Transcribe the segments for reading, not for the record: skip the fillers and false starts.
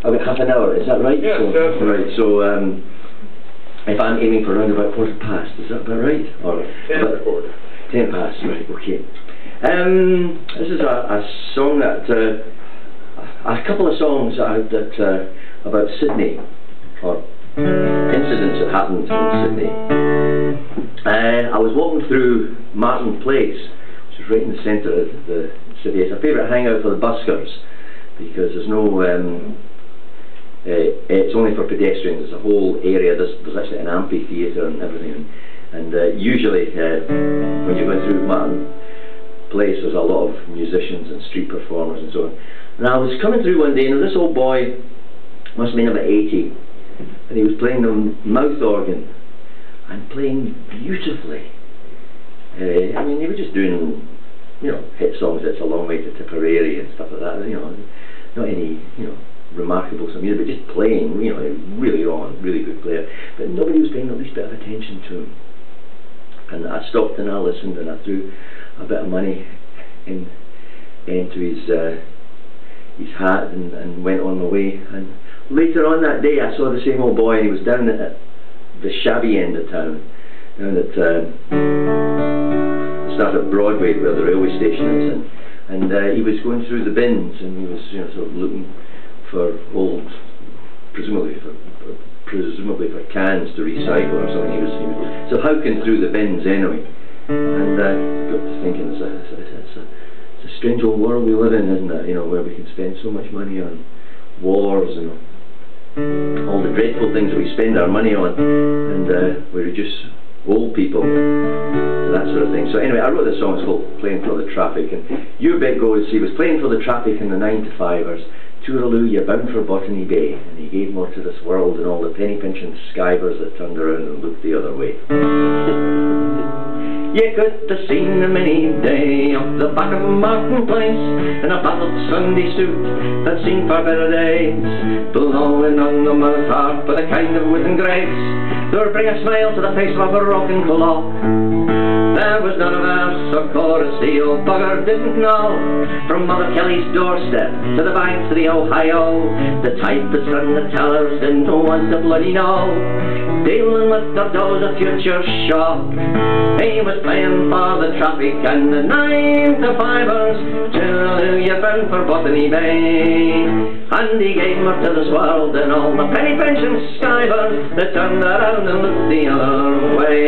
I've got half an hour, is that right? Yes, so, right, so if I'm aiming for around about 1/4 is that about right? Or 10 10 past, right, okay. This is a song that, a couple of songs that about Sydney, or incidents that happened in Sydney. I was walking through Martin Place, which is right in the centre of the city. It's a favourite hangout for the buskers, because there's no, it's only for pedestrians. There's a whole area, there's actually an amphitheatre and everything, and usually when you're going through Martin Place there's a lot of musicians and street performers and so on. And I was coming through one day and this old boy, must have been about 80, and he was playing the mouth organ and playing beautifully. I mean, they were just doing, you know, hit songs, It's a Long Way to Tipperary and stuff like that, you know, not any, you know, remarkable some music, but just playing, you know, really on, really good player. But nobody was paying the least bit of attention to him. And I stopped and I listened and I threw a bit of money into his hat and went on my way. And later on that day I saw the same old boy, and he was down at the shabby end of town, down at start at Broadway where the railway station is, and he was going through the bins, and he was, you know, sort of looking for old, presumably for cans to recycle or something. He was so howking through the bins anyway, and got to thinking, it's a strange old world we live in, isn't it? You know, where we can spend so much money on wars and all the dreadful things that we spend our money on, and we reduce old people to that sort of thing. So anyway, I wrote this song. It's called Playing for the Traffic, and your bit goes, he was playing for the traffic in the 9 to 5ers. Tooraloo, you're bound for Botany Bay, and he gave more to this world than all the penny pinching skivers that turned around and looked the other way. You could have seen him any day off the back of Martin Place in a battered Sunday suit that seemed for better days, blowing on the mouth harp with a kind of wit and grace that would bring a smile to the face of a rocking clock. There was none of verse or chorus the old bugger didn't know. From Mother Kelly's doorstep to the banks of the Ohio, the typists and the tellers didn't want to bloody know. Dealing with their dose of future shock, he was playing for the traffic and the 9 to 5ers. Tooraloo, you're bound for Botany Bay, and he gave more to this world than all the penny pension skivers that turned around and looked the other way.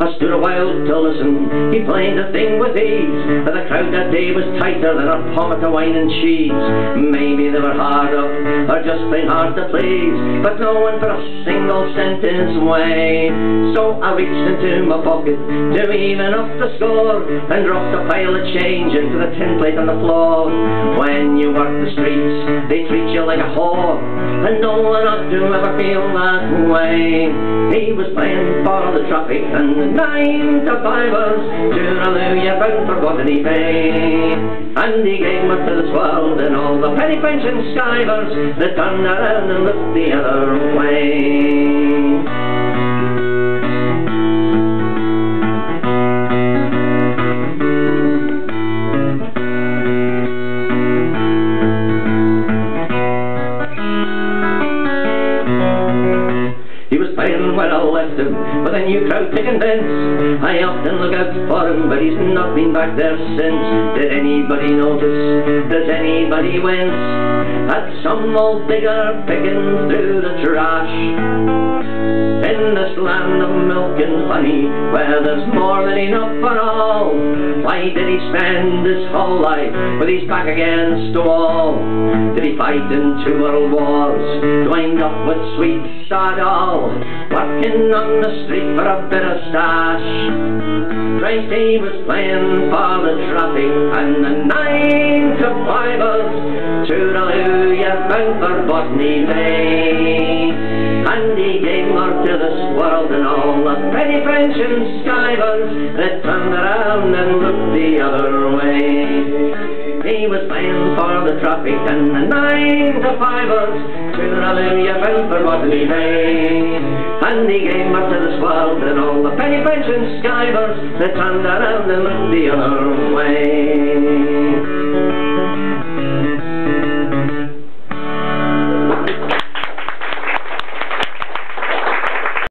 I stood a while to listen, he played the thing with ease, but the crowd that day was tighter than a pommet of wine and cheese. Maybe they were hard up, or just plain hard to please, but no one put a single cent in his way. So I reached into my pocket to even up the score, and dropped a pile of change into the tin plate on the floor. When you work the streets, they treat you like a whore, and no one ought to ever feel that way. He was playing for the traffic and the 9 to 5ers. Tooraloo, you're bound for Botany Bay, and he gave more to this world than all the penny pension skivers that turned around and looked the other way. He was playing when I left him, with a new crowd to convince. I often look out for him, but he's not been back there since. Did anybody notice? Does anybody wince at some old digger picking through the trash? In this land of milk and honey, where there's more than enough for all, why did he spend his whole life with his back against the wall? Did he fight in 2 world wars to wind up with sweet sawdall, working on the street for a bit of stash? Christ, he was playing for the traffic and the 9 to 5ers. Tooraloo, you're bound for Botany Bay, and he gave more to this world than all the penny pension skivers that turned around and looked the other way. He was paying for the traffic and the 9 to 5ers. Hallelujah, bound for Botany Bay. And he gave back to the swells and all the penny pension skivers that turned around and looked the other